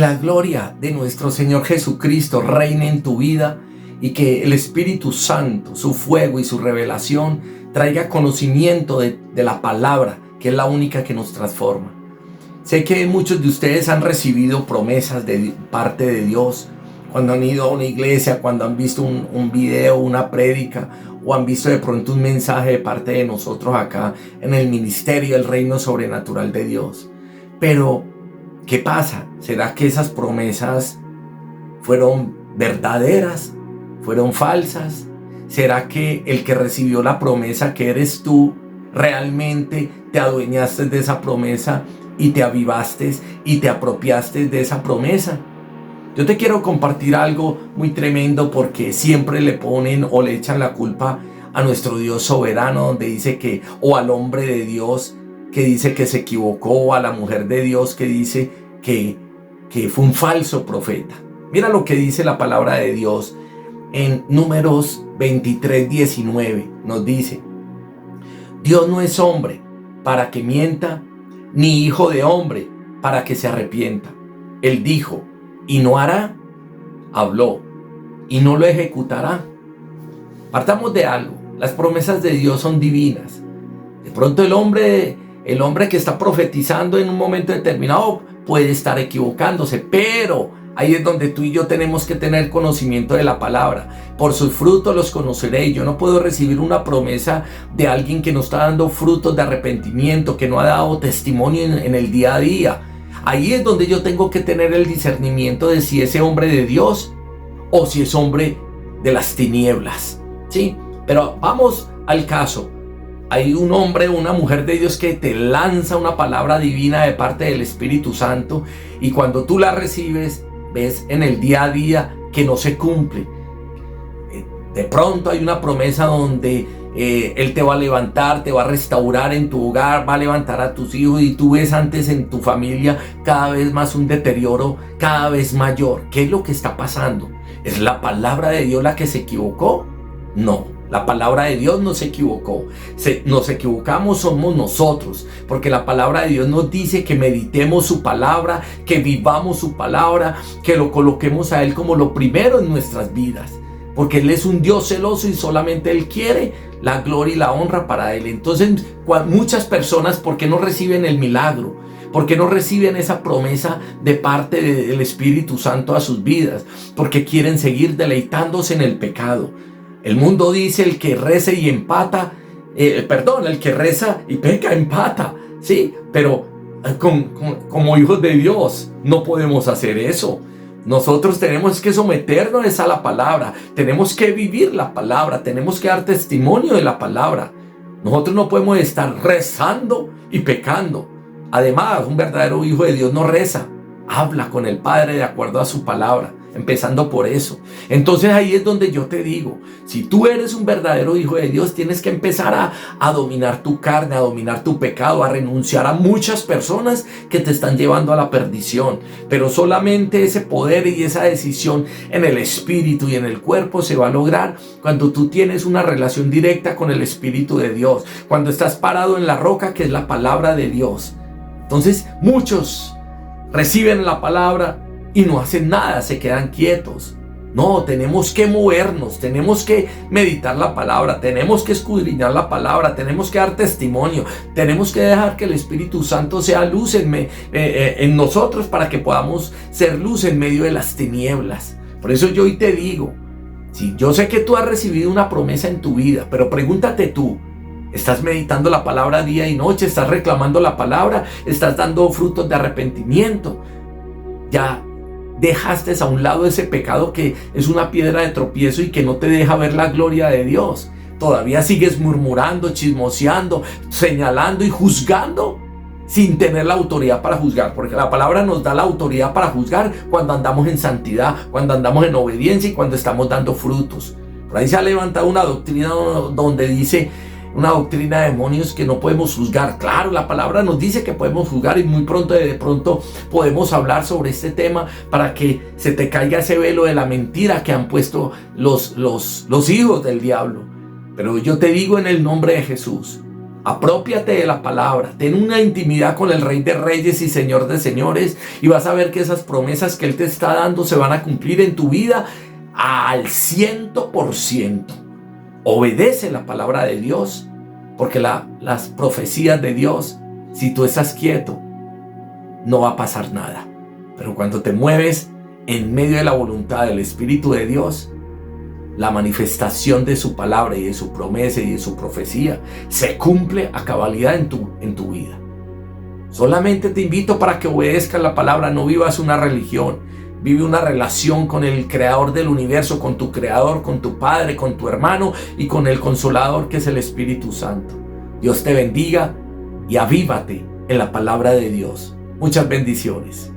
la gloria de nuestro Señor Jesucristo reine en tu vida y que el Espíritu Santo, su fuego y su revelación traiga conocimiento de la palabra, que es la única que nos transforma. Sé que muchos de ustedes han recibido promesas de parte de Dios cuando han ido a una iglesia, cuando han visto un video, una prédica, o han visto de pronto un mensaje de parte de nosotros acá en el ministerio del reino sobrenatural de Dios. Pero, ¿qué pasa? ¿Será que esas promesas fueron verdaderas? ¿Fueron falsas? ¿Será que el que recibió la promesa, que eres tú, realmente te adueñaste de esa promesa y te avivaste y te apropiaste de esa promesa? Yo te quiero compartir algo muy tremendo, porque siempre le ponen o le echan la culpa a nuestro Dios soberano, donde dice que, o al hombre de Dios que dice que se equivocó, o a la mujer de Dios que dice que fue un falso profeta. Mira lo que dice la palabra de Dios en Números 23:19. Nos dice: Dios no es hombre para que mienta, ni hijo de hombre para que se arrepienta. Él dijo y no hará, habló y no lo ejecutará. Partamos de algo: las promesas de Dios son divinas. De pronto el hombre que está profetizando en un momento determinado puede estar equivocándose, pero ahí es donde tú y yo tenemos que tener conocimiento de la palabra. Por sus frutos los conoceréis. Yo no puedo recibir una promesa de alguien que no está dando frutos de arrepentimiento, que no ha dado testimonio en el día a día. Ahí es donde yo tengo que tener el discernimiento de si es hombre de Dios o si es hombre de las tinieblas, ¿sí? Pero vamos al caso. Hay un hombre o una mujer de Dios que te lanza una palabra divina de parte del Espíritu Santo, y cuando tú la recibes, ves en el día a día que no se cumple. De pronto hay una promesa donde Él te va a levantar, te va a restaurar en tu hogar, va a levantar a tus hijos, y tú ves antes en tu familia cada vez más un deterioro cada vez mayor. ¿Qué es lo que está pasando? ¿Es la palabra de Dios la que se equivocó? No, la palabra de Dios no se equivocó. Nos equivocamos somos nosotros, porque la palabra de Dios nos dice que meditemos su palabra, que vivamos su palabra, que lo coloquemos a Él como lo primero en nuestras vidas, porque Él es un Dios celoso y solamente Él quiere la gloria y la honra para Él. Entonces, muchas personas, ¿por qué no reciben el milagro? ¿Por qué no reciben esa promesa de parte del Espíritu Santo a sus vidas? Porque quieren seguir deleitándose en el pecado. El mundo dice: el que reza y empata, el que reza y peca empata, ¿sí? Pero como hijos de Dios no podemos hacer eso. Nosotros tenemos que someternos a la palabra, tenemos que vivir la palabra, tenemos que dar testimonio de la palabra. Nosotros no podemos estar rezando y pecando. Además, un verdadero hijo de Dios no reza, habla con el Padre de acuerdo a su palabra, empezando por eso. Entonces ahí es donde yo te digo: si tú eres un verdadero hijo de Dios, tienes que empezar a dominar tu carne, a dominar tu pecado, a renunciar a muchas personas que te están llevando a la perdición. Pero solamente ese poder y esa decisión en el espíritu y en el cuerpo se va a lograr cuando tú tienes una relación directa con el Espíritu de Dios, cuando estás parado en la roca, que es la palabra de Dios. Entonces muchos reciben la palabra y no hacen nada, se quedan quietos. No, tenemos que movernos, tenemos que meditar la palabra, tenemos que escudriñar la palabra, tenemos que dar testimonio, tenemos que dejar que el Espíritu Santo sea luz en nosotros, para que podamos ser luz en medio de las tinieblas. Por eso yo hoy te digo: si yo sé que tú has recibido una promesa en tu vida, pero pregúntate tú: ¿estás meditando la palabra día y noche? ¿Estás reclamando la palabra? ¿Estás dando frutos de arrepentimiento? ¿Ya dejaste a un lado ese pecado que es una piedra de tropiezo y que no te deja ver la gloria de Dios? ¿Todavía sigues murmurando, chismoseando, señalando y juzgando sin tener la autoridad para juzgar? Porque la palabra nos da la autoridad para juzgar cuando andamos en santidad, cuando andamos en obediencia y cuando estamos dando frutos. Por ahí se ha levantado una doctrina donde dice, una doctrina de demonios, que no podemos juzgar. Claro, la palabra nos dice que podemos juzgar, y muy pronto de pronto podemos hablar sobre este tema para que se te caiga ese velo de la mentira que han puesto los hijos del diablo. Pero yo te digo en el nombre de Jesús, Aprópiate de la palabra, ten una intimidad con el Rey de Reyes y Señor de Señores, y vas a ver que esas promesas que Él te está dando se van a cumplir en tu vida al 100%. Obedece la palabra de Dios, porque las profecías de Dios, si tú estás quieto, no va a pasar nada. Pero cuando te mueves en medio de la voluntad del Espíritu de Dios, la manifestación de su palabra y de su promesa y de su profecía se cumple a cabalidad en tu vida. Solamente te invito para que obedezcas la palabra, no vivas una religión, vive una relación con el Creador del universo, con tu Creador, con tu Padre, con tu hermano y con el Consolador que es el Espíritu Santo. Dios te bendiga y avívate en la palabra de Dios. Muchas bendiciones.